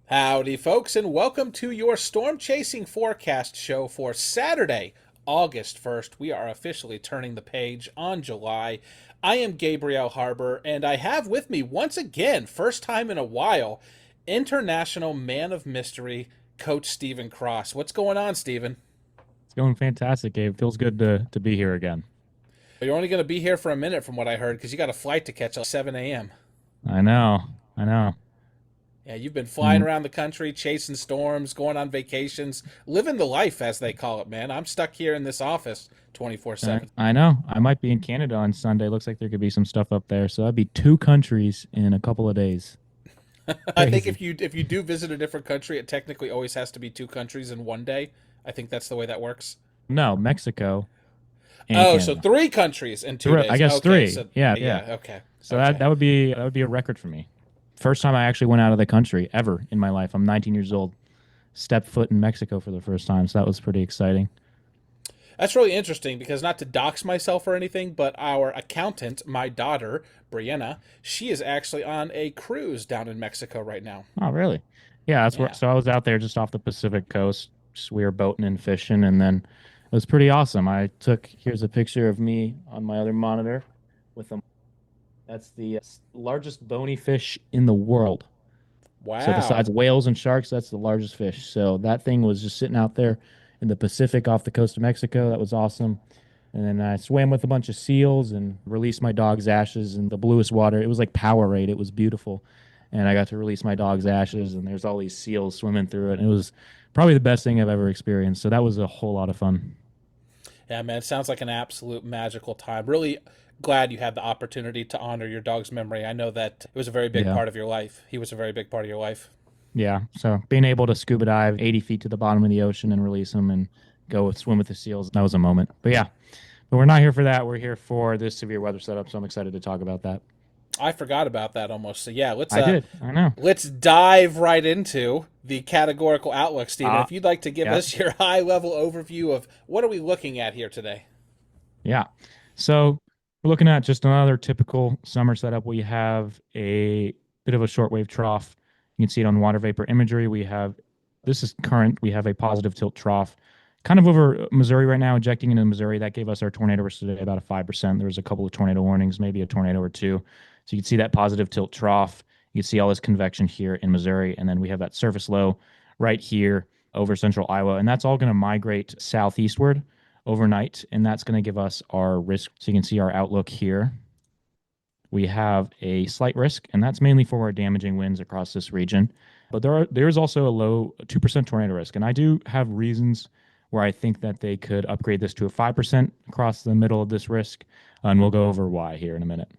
Howdy, folks, and welcome to your storm chasing forecast show for Saturday, August 1st. We are officially turning the page on July. I am Gabriel Harbor, and I have with me once again, first time in a while, international man of mystery, Coach Stephen Cross. What's going on, Stephen? It's going fantastic, Gabe. Feels good to be here again. You're only going to be here for a minute, from what I heard, because you got a flight to catch at 7 a.m. I know, I know. Yeah, you've been flying Mm, around the country, chasing storms, going on vacations, living the life, as they call it, man. I'm stuck here in this office 24 I, 7. I know. I might be in Canada on Sunday. Looks like there could be some stuff up there. So that'd be two countries in a couple of days. I think if Crazy. you do visit a different country, it technically always has to be two countries in one day. I think that's the way that works. No, Mexico and Oh, so Canada. three countries in two Three, I days. guess Okay, three. so Yeah, yeah. yeah, okay, So that okay. that would be a record for me. First time I actually went out of the country ever in my life. I'm 19 years old. Stepped foot in Mexico for the first time. So that was pretty exciting. That's really interesting because, not to dox myself or anything, but our accountant, my daughter Brianna, she is actually on a cruise down in Mexico right now. Oh, really? Yeah, that's where. Yeah. So I was out there just off the Pacific coast. Just, we were boating and fishing, and then it was pretty awesome. I took here's a picture of me on my other monitor with them. That's the largest bony fish in the world. So Wow. besides whales and sharks, that's the largest fish. So that thing was just sitting out there in the Pacific off the coast of Mexico. That was awesome. And then I swam with a bunch of seals and released my dog's ashes in the bluest water. It was like Powerade. It was beautiful. And I got to release my dog's ashes, and there's all these seals swimming through it. And it was probably the best thing I've ever experienced. So that was a whole lot of fun. Yeah, man, it sounds like an absolute magical time. Really glad you had the opportunity to honor your dog's memory. I know that it was a very big Yeah. part of your life. He was a very big part of your life. Yeah. So being able to scuba dive 80 feet to the bottom of the ocean and release them and go swim with the seals, that was a moment. But yeah, but we're not here for that. We're here for this severe weather setup. So I'm excited to talk about that. I forgot about that almost. So yeah, let's I did. I know. let's dive right into the categorical outlook, Stephen. Uh, If you'd like to give yeah. us your high level overview of what are we looking at here today. Yeah. So we're looking at just another typical summer setup. We have a bit of a shortwave trough. You can see it on water vapor imagery. This is current. We have a positive tilt trough kind of over Missouri right now, injecting into Missouri. That gave us our tornado risk today about a 5%. There was a couple of tornado warnings, maybe a tornado or two. So you can see that positive tilt trough. You can see all this convection here in Missouri. And then we have that surface low right here over central Iowa. And that's all going to migrate southeastward overnight, and that's going to give us our risk. So you can see our outlook here. We have a slight risk, and that's mainly for our damaging winds across this region. But there's also a low 2% tornado risk, and I do have reasons where I think that they could upgrade this to a 5% across the middle of this risk, and we'll go over why here in a minute.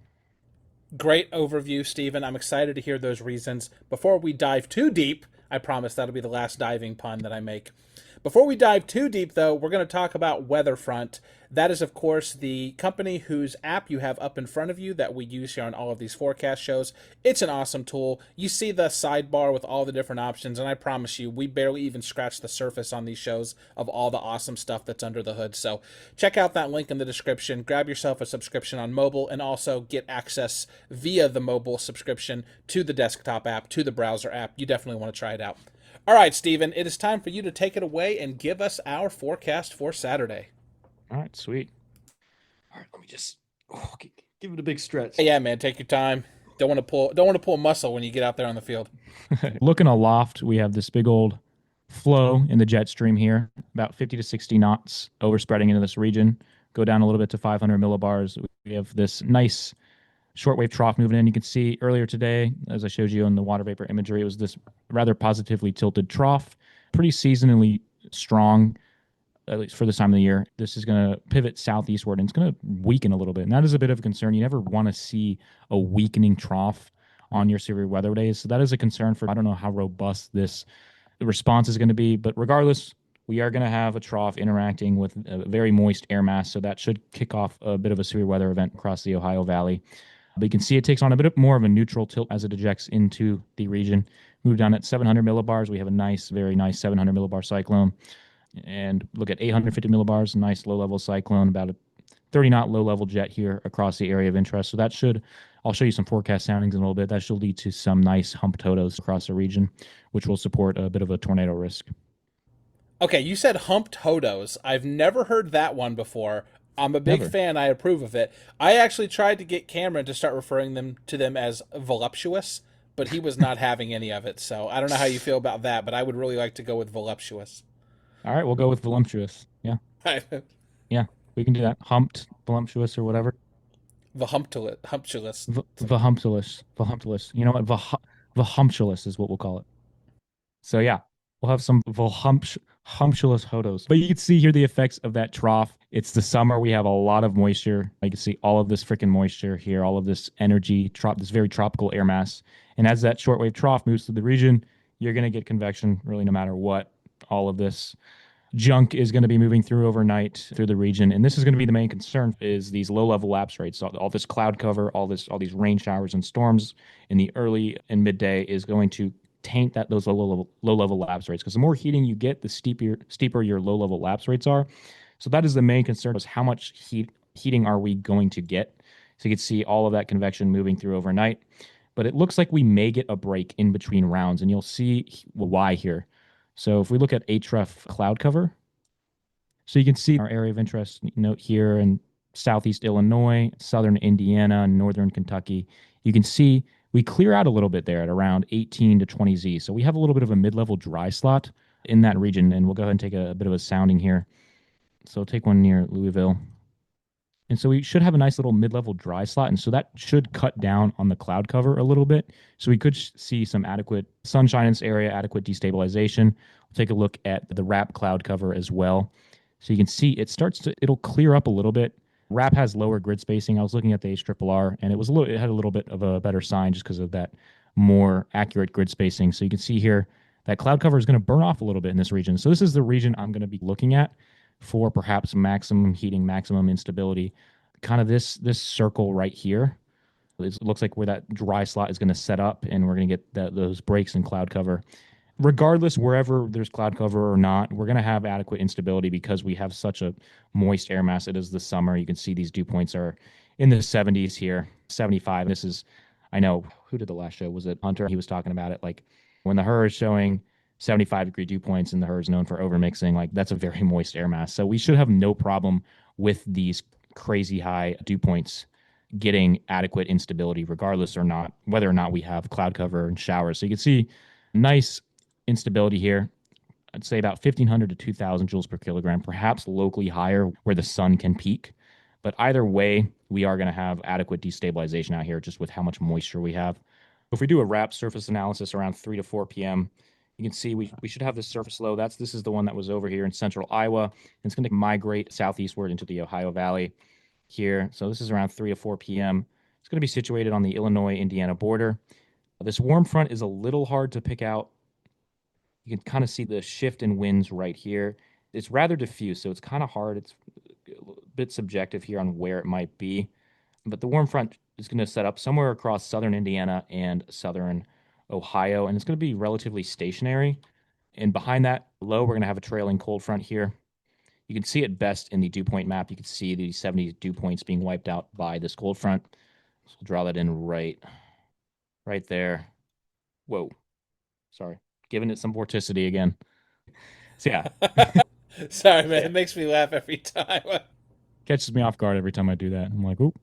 Great overview, Stephen. I'm excited to hear those reasons. Before we dive too deep, I promise that'll be the last diving pun that I make. Before we dive too deep, though, we're going to talk about Weatherfront. That is, of course, the company whose app you have up in front of you that we use here on all of these forecast shows. It's an awesome tool. You see the sidebar with all the different options, and I promise you, we barely even scratch the surface on these shows of all the awesome stuff that's under the hood. So check out that link in the description. Grab yourself a subscription on mobile and also get access via the mobile subscription to the desktop app, to the browser app. You definitely want to try it out. All right, Stephen, it is time for you to take it away and give us our forecast for Saturday. All right, sweet. All right, let me just give it a big stretch. Yeah, man, take your time. Don't want to pull a muscle when you get out there on the field. Looking aloft, we have this big old flow in the jet stream here, about 50 to 60 knots overspreading into this region. Go down a little bit to 500 millibars. We have this nice shortwave trough moving in. You can see earlier today, as I showed you on the water vapor imagery, it was this rather positively tilted trough, pretty seasonally strong, at least for this time of the year. This is going to pivot southeastward and it's going to weaken a little bit. And that is a bit of a concern. You never want to see a weakening trough on your severe weather days. So that is a concern for, I don't know how robust this response is going to be, but regardless, we are going to have a trough interacting with a very moist air mass. So that should kick off a bit of a severe weather event across the Ohio Valley. But you can see it takes on a bit more of a neutral tilt as it ejects into the region. Move down at 700 millibars. We have a nice, very nice 700 millibar cyclone. And look at 850 millibars, nice low-level cyclone, about a 30 knot low level jet here across the area of interest. So that should, I'll show you some forecast soundings in a little bit. That should lead to some nice hump totos across the region, which will support a bit of a tornado risk. Okay, you said humped hodos. I've never heard that one before. I'm a big Never. fan. I approve of it. I actually tried to get Cameron to start referring them as voluptuous, but he was not having any of it. So I don't know how you feel about that, but I would really like to go with voluptuous. All right, we'll go with voluptuous. Yeah. Yeah. We can do that. Humped, voluptuous, or whatever. Humptuous. Vahumptulous. Vahumptulous. You know what? Vahumptulous is what we'll call it. So yeah, we'll have some humptulous hodos. But you can see here the effects of that trough. It's the summer. We have a lot of moisture. You can see all of this freaking moisture here, all of this energy, this very tropical air mass. And as that shortwave trough moves through the region, you're going to get convection really no matter what. All of this junk is going to be moving through overnight through the region, and this is going to be the main concern: is these low-level lapse rates. All this cloud cover, all these rain showers and storms in the early and midday is going to taint those low-level lapse rates, because the more heating you get, the steeper your low-level lapse rates are. So that is the main concern: is how much heating are we going to get? So you can see all of that convection moving through overnight, but it looks like we may get a break in between rounds, and you'll see why here. So if we look at HRRR cloud cover, so you can see our area of interest note here in southeast Illinois, southern Indiana, and northern Kentucky. You can see we clear out a little bit there at around 18 to 20 Z. So we have a little bit of a mid-level dry slot in that region, and we'll go ahead and take a bit of a sounding here. So take one near Louisville. And so we should have a nice little mid-level dry slot, and so that should cut down on the cloud cover a little bit. So we could see some adequate sunshine in this area, adequate destabilization. We'll take a look at the wrap cloud cover as well. So you can see it'll clear up a little bit. Wrap has lower grid spacing. I was looking at the HRRR, and it had a little bit of a better sign just because of that more accurate grid spacing. So you can see here that cloud cover is going to burn off a little bit in this region. So this is the region I'm going to be looking at for perhaps maximum heating, maximum instability. Kind of this circle right here. It looks like where that dry slot is going to set up, and we're going to get those breaks in cloud cover. Regardless, wherever there's cloud cover or not, we're going to have adequate instability because we have such a moist air mass. It is the summer. You can see these dew points are in the 70s here, 75. This is, I know, who did the last show? Was it Hunter? He was talking about it. Like when the HRRR is showing 75-degree dew points and the HRRR is known for overmixing, like that's a very moist air mass. So we should have no problem with these crazy high dew points getting adequate instability, regardless or not, whether or not we have cloud cover and showers. So you can see nice instability here. I'd say about 1,500 to 2,000 joules per kilogram, perhaps locally higher where the sun can peak. But either way, we are going to have adequate destabilization out here just with how much moisture we have. If we do a wrap surface analysis around 3 to 4 p.m., you can see we should have this surface low. This is the one that was over here in central Iowa. And it's going to migrate southeastward into the Ohio Valley here. So this is around 3 to 4 p.m. It's going to be situated on the Illinois-Indiana border. This warm front is a little hard to pick out. You can kind of see the shift in winds right here. It's rather diffuse, so it's kind of hard. It's a bit subjective here on where it might be. But the warm front is going to set up somewhere across southern Indiana and southern Ohio, and it's going to be relatively stationary. And behind that low, we're going to have a trailing cold front here. You can see it best in the dew point map. You can see the 70 dew points being wiped out by this cold front. So we'll draw that in right there. Whoa, sorry. Giving it some vorticity again. So yeah. Sorry, man. It makes me laugh every time. Catches me off guard every time I do that. I'm like, oop.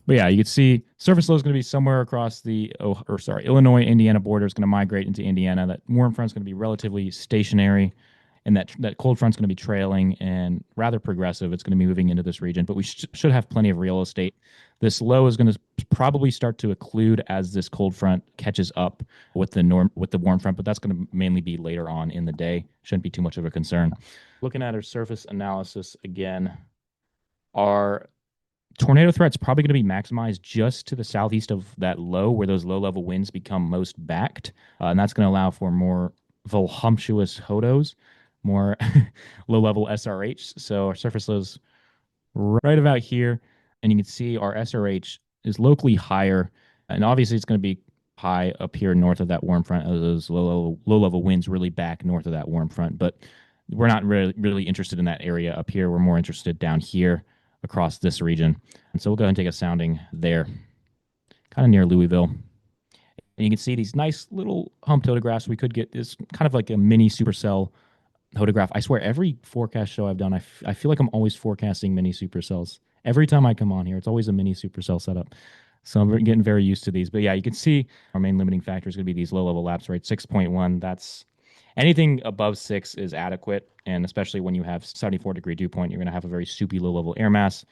But yeah, you can see surface low is going to be somewhere across the Illinois-Indiana border. Is going to migrate into Indiana. That warm front is going to be relatively stationary, and that cold front is going to be trailing and rather progressive. It's going to be moving into this region, but we should have plenty of real estate. This low is going to probably start to occlude as this cold front catches up with the warm front, but that's going to mainly be later on in the day. Shouldn't be too much of a concern. Looking at our surface analysis again, our tornado threat's probably going to be maximized just to the southeast of that low, where those low-level winds become most backed, and that's going to allow for more voluptuous hodos, more low-level SRH. So our surface low's right about here, and you can see our SRH is locally higher, and obviously it's going to be high up here north of that warm front as those low-level winds really back north of that warm front. But we're not really interested in that area up here. We're more interested down here across this region. And so we'll go ahead and take a sounding there, kind of near Louisville. And you can see these nice little humped hodographs. We could get this kind of like a mini supercell hodograph. I swear, every forecast show I've done, I feel like I'm always forecasting mini supercells. Every time I come on here, it's always a mini supercell setup. So I'm getting very used to these. But yeah, you can see our main limiting factor is going to be these low-level lapse rates. 6.1, that's anything above 6 is adequate. And especially when you have 74-degree dew point, you're going to have a very soupy low-level air mass.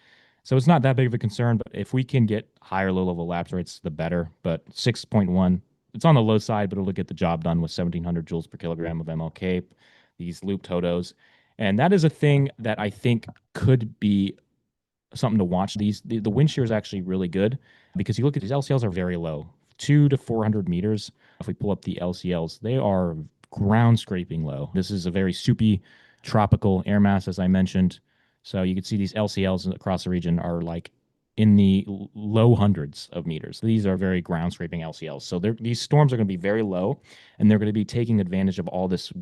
So it's not that big of a concern, but if we can get higher low-level lapse rates, the better. But 6.1, it's on the low side, but it'll get the job done with 1,700 joules per kilogram of MLK, these looped hodos. And that is a thing that I think could be something to watch. The wind shear is actually really good because you look at these LCLs are very low, 200 to 400 meters. If we pull up the LCLs, they are ground scraping low. This is a very soupy tropical air mass, as I mentioned. So you can see these LCLs across the region are like in the low hundreds of meters. These are very ground scraping LCLs. So these storms are going to be very low, and they're going to be taking advantage of all this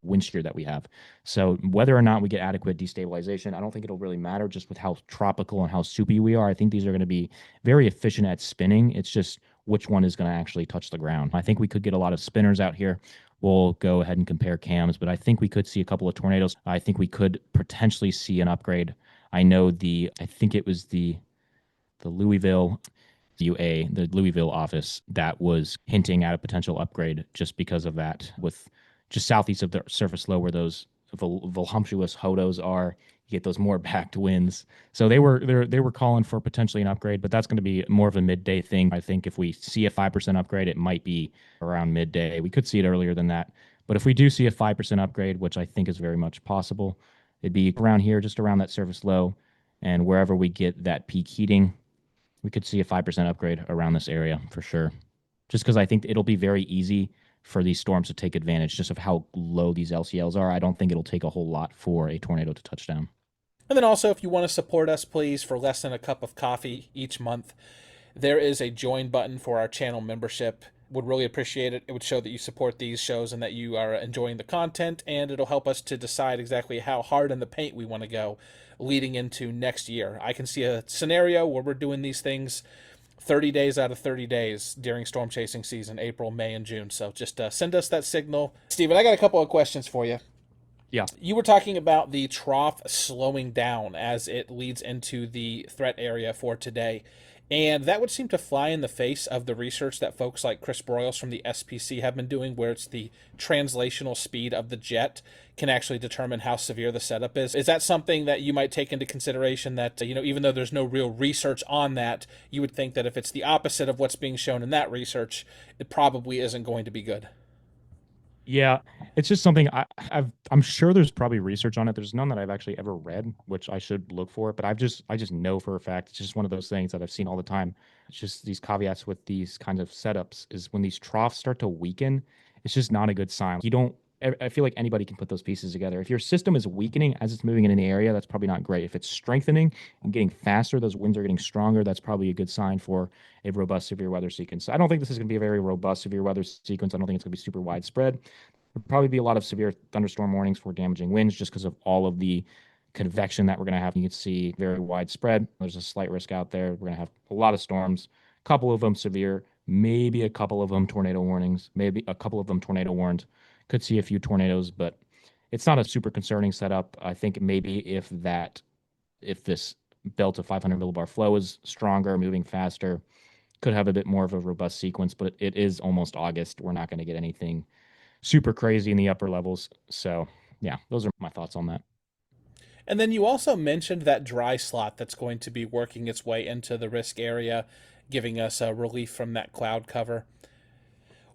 wind shear that we have. So whether or not we get adequate destabilization, I don't think it'll really matter just with how tropical and how soupy we are. I think these are going to be very efficient at spinning. It's just which one is going to actually touch the ground. I think we could get a lot of spinners out here. We'll go ahead and compare cams, but I think we could see a couple of tornadoes. I think we could potentially see an upgrade. I know I think it was the Louisville UA, the Louisville office, that was hinting at a potential upgrade just because of that, with just southeast of the surface low where those voluptuous hodos are. You get those more backed winds. So they were calling for potentially an upgrade, but that's going to be more of a midday thing. I think if we see a 5% upgrade, it might be around midday. We could see it earlier than that. But if we do see a 5% upgrade, which I think is very much possible, it'd be around here, just around that surface low. And wherever we get that peak heating, we could see a 5% upgrade around this area for sure. Just because I think it'll be very easy for these storms to take advantage just of how low these LCLs are. I don't think it'll take a whole lot for a tornado to touch down. And then also, if you want to support us, please, for less than a cup of coffee each month, there is a join button for our channel membership. Would really appreciate it. It would show that you support these shows and that you are enjoying the content, and it'll help us to decide exactly how hard in the paint we want to go leading into next year. I can see a scenario where we're doing these things 30 days out of 30 days during storm chasing season, April, May, and June. So just send us that signal. Steven, I got a couple of questions for you. Yeah. You were talking about the trough slowing down as it leads into the threat area for today. And that would seem to fly in the face of the research that folks like Chris Broyles from the SPC have been doing, where it's the translational speed of the jet can actually determine how severe the setup is. Is that something that you might take into consideration, that, even though there's no real research on that, you would think that if it's the opposite of what's being shown in that research, it probably isn't going to be good? Yeah, it's just something I'm sure there's probably research on it. There's none that I've actually ever read, which I should look for, but I just know for a fact it's just one of those things that I've seen all the time. It's just these caveats with these kinds of setups is when these troughs start to weaken, it's just not a good sign. I feel like anybody can put those pieces together. If your system is weakening as it's moving in an area, that's probably not great. If it's strengthening and getting faster, those winds are getting stronger, that's probably a good sign for a robust severe weather sequence. I don't think this is going to be a very robust severe weather sequence. I don't think it's going to be super widespread. There'll probably be a lot of severe thunderstorm warnings for damaging winds just because of all of the convection that we're going to have. You can see very widespread. There's a slight risk out there. We're going to have a lot of storms, a couple of them severe, maybe a couple of them tornado warnings, maybe a couple of them tornado warned. Could see a few tornadoes, but it's not a super concerning setup. I think maybe if this belt of 500 millibar flow is stronger, moving faster, could have a bit more of a robust sequence, but it is almost August. We're not going to get anything super crazy in the upper levels. So yeah, those are my thoughts on that. And then you also mentioned that dry slot that's going to be working its way into the risk area, giving us a relief from that cloud cover.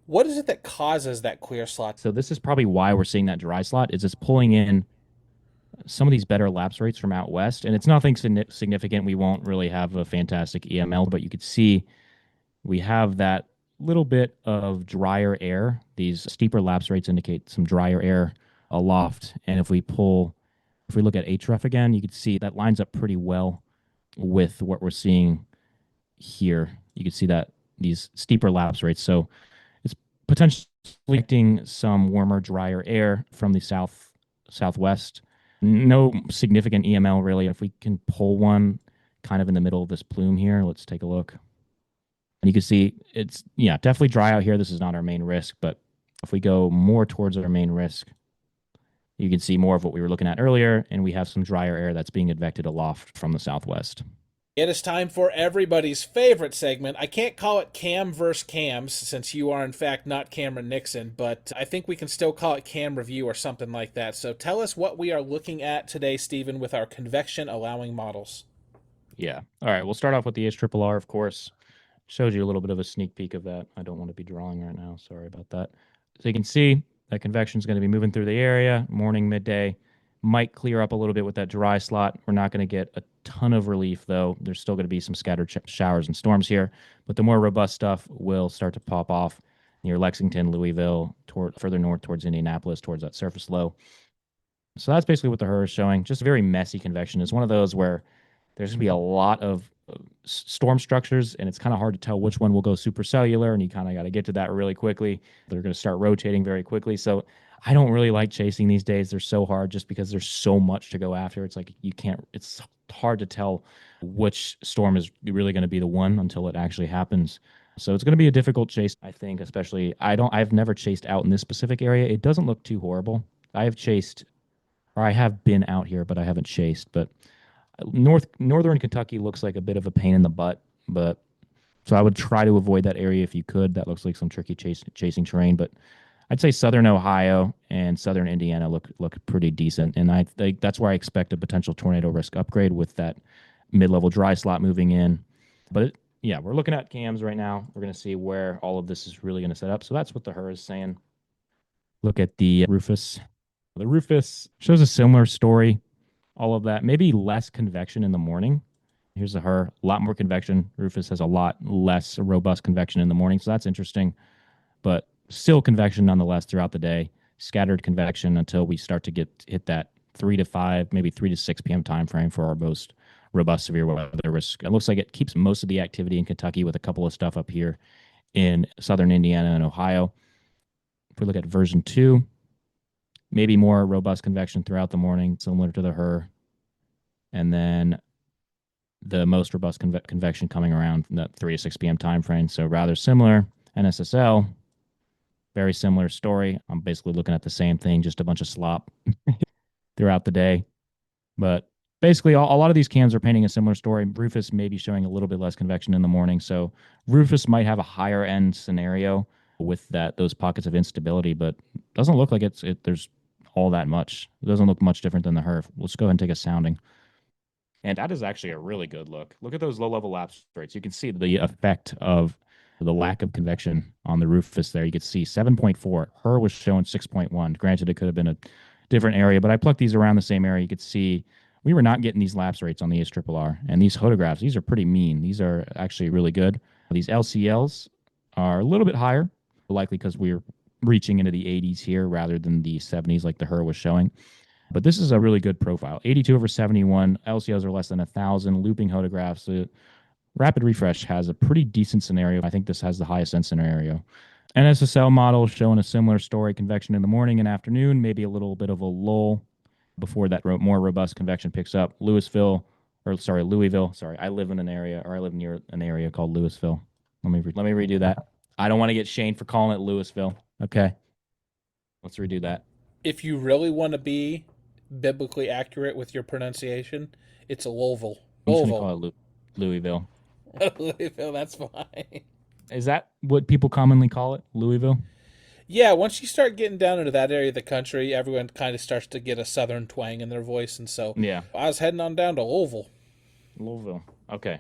What is it that causes that clear slot? So this is probably why we're seeing that dry slot, is it's pulling in some of these better lapse rates from out west. And it's nothing significant. We won't really have a fantastic EML, but you could see we have that little bit of drier air. These steeper lapse rates indicate some drier air aloft. And if we look at HRRR again, you can see that lines up pretty well with what we're seeing here. You can see that these steeper lapse rates. So potentially getting some warmer, drier air from the southwest. No significant EML really. If we can pull one kind of in the middle of this plume here, let's take a look. And you can see it's, yeah, definitely dry out here. This is not our main risk, but if we go more towards our main risk, you can see more of what we were looking at earlier, and we have some drier air that's being advected aloft from the southwest. It is time for everybody's favorite segment. I can't call it Cam versus Cams since you are in fact not Cameron Nixon, but I think we can still call it Cam Review or something like that. So tell us what we are looking at today, Stephen, with our convection allowing models. Yeah. All right. We'll start off with the HRRR, of course. Showed you a little bit of a sneak peek of that. I don't want to be drawing right now. Sorry about that. So you can see that convection is going to be moving through the area, morning, midday. Might clear up a little bit with that dry slot. We're not going to get a ton of relief, though. There's still going to be some scattered showers and storms here, but the more robust stuff will start to pop off near Lexington, Louisville, further north towards Indianapolis, towards that surface low. So that's basically what the HRRR is showing. Just very messy convection. It's one of those where there's going to be a lot of storm structures, and it's kind of hard to tell which one will go supercellular, and you kind of got to get to that really quickly. They're going to start rotating very quickly. So I don't really like chasing these days. They're so hard just because there's so much to go after. It's like it's hard to tell which storm is really going to be the one until it actually happens. So it's going to be a difficult chase, I think, especially I've never chased out in this specific area. It doesn't look too horrible. I have been out here, but I haven't chased. But northern Kentucky looks like a bit of a pain in the butt, but so I would try to avoid that area if you could. That looks like some tricky chasing terrain, but I'd say southern Ohio and southern Indiana look pretty decent, and I think that's where I expect a potential tornado risk upgrade with that mid-level dry slot moving in. But yeah, we're looking at cams right now. We're going to see where all of this is really going to set up. So that's what the HRRR is saying. Look at the Rufus. The Rufus shows a similar story. All of that, maybe less convection in the morning. Here's the HRRR, a lot more convection. Rufus has a lot less robust convection in the morning, so that's interesting. But still convection nonetheless throughout the day. Scattered convection until we start to hit that 3 to 5, maybe 3 to 6 p.m. time frame for our most robust severe weather risk. It looks like it keeps most of the activity in Kentucky with a couple of stuff up here in southern Indiana and Ohio. If we look at version 2, maybe more robust convection throughout the morning, similar to the HRRR. And then the most robust convection coming around in that 3 to 6 p.m. time frame. So rather similar. NSSL, very similar story. I'm basically looking at the same thing, just a bunch of slop throughout the day. But basically, a lot of these cams are painting a similar story. Rufus may be showing a little bit less convection in the morning. So Rufus might have a higher end scenario with those pockets of instability, but doesn't look like there's all that much. It doesn't look much different than the HRRR. Let's go ahead and take a sounding. And that is actually a really good look. Look at those low-level lapse rates. You can see the effect of the lack of convection on the Rufus there. You can see 7.4. HRRR was showing 6.1. Granted, it could have been a different area, but I plucked these around the same area. You could see we were not getting these lapse rates on the HRRR. And these Hodographs, these are pretty mean. These are actually really good. These LCLs are a little bit higher, likely because we're reaching into the 80s here rather than the 70s like the HRRR was showing. But this is a really good profile. 82 over 71. LCOs are less than 1,000. Looping Hodographs. Rapid refresh has a pretty decent scenario. I think this has the highest end scenario. NSSL model showing a similar story. Convection in the morning and afternoon. Maybe a little bit of a lull before that more robust convection picks up. Louisville. Sorry, I live in an area, or I live near an area called Louisville. Let me redo that. I don't want to get shamed for calling it Louisville. Okay. Let's redo that. If you really want to be biblically accurate with your pronunciation, it's a Louisville. I'm just going to call it Louisville. Louisville, that's fine. Is that what people commonly call it? Louisville? Yeah, once you start getting down into that area of the country, everyone kind of starts to get a southern twang in their voice, and so yeah, I was heading on down to Louisville. Louisville. Okay.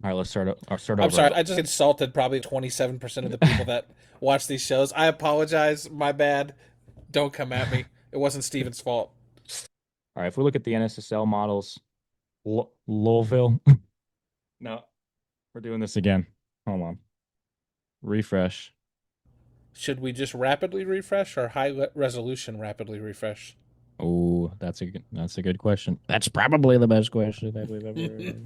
All right, let's start over. I'm sorry, I just insulted probably 27% of the people that watch these shows. I apologize. My bad. Don't come at me. It wasn't Steven's fault. All right, if we look at the NSSL models, Louisville. No, we're doing this again. Hold on. Refresh. Should we just rapidly refresh or high resolution rapidly refresh? Oh, that's a good question. That's probably the best question that we've ever.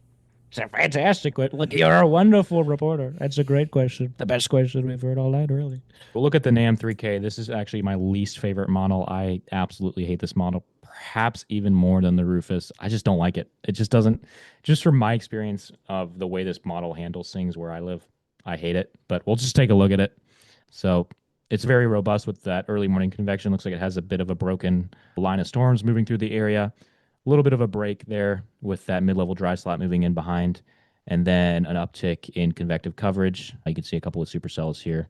It's a fantastic question. Look, you're a wonderful reporter. That's a great question. The best question we've heard all night, really. Well, look at the NAM 3K. This is actually my least favorite model. I absolutely hate this model. perhaps even more than the Rufus. I just don't like it. It just doesn't, just from my experience of the way this model handles things where I live, I hate it. But we'll just take a look at it. So it's very robust with that early morning convection. Looks like it has a bit of a broken line of storms moving through the area. A little bit of a break there with that mid-level dry slot moving in behind. And then an uptick in convective coverage. You can see a couple of supercells here.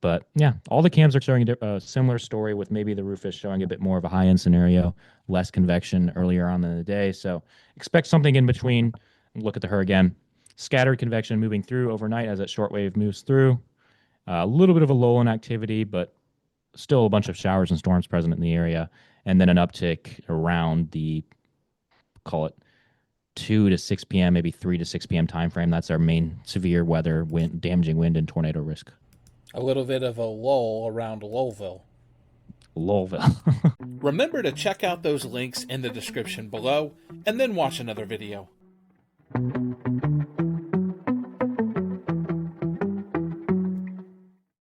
But yeah, all the cams are showing a similar story, with maybe the Rufus showing a bit more of a high-end scenario, less convection earlier on in the day. So expect something in between. Look at the HRRR again. Scattered convection moving through overnight as that shortwave moves through. A little bit of a lull in activity, but still a bunch of showers and storms present in the area. And then an uptick around the, call it 2 to 6 p.m., maybe 3 to 6 p.m. time frame. That's our main severe weather, wind, damaging wind and tornado risk. A little bit of a lull around Lowville. Lowville. Remember to check out those links in the description below, and then watch another video.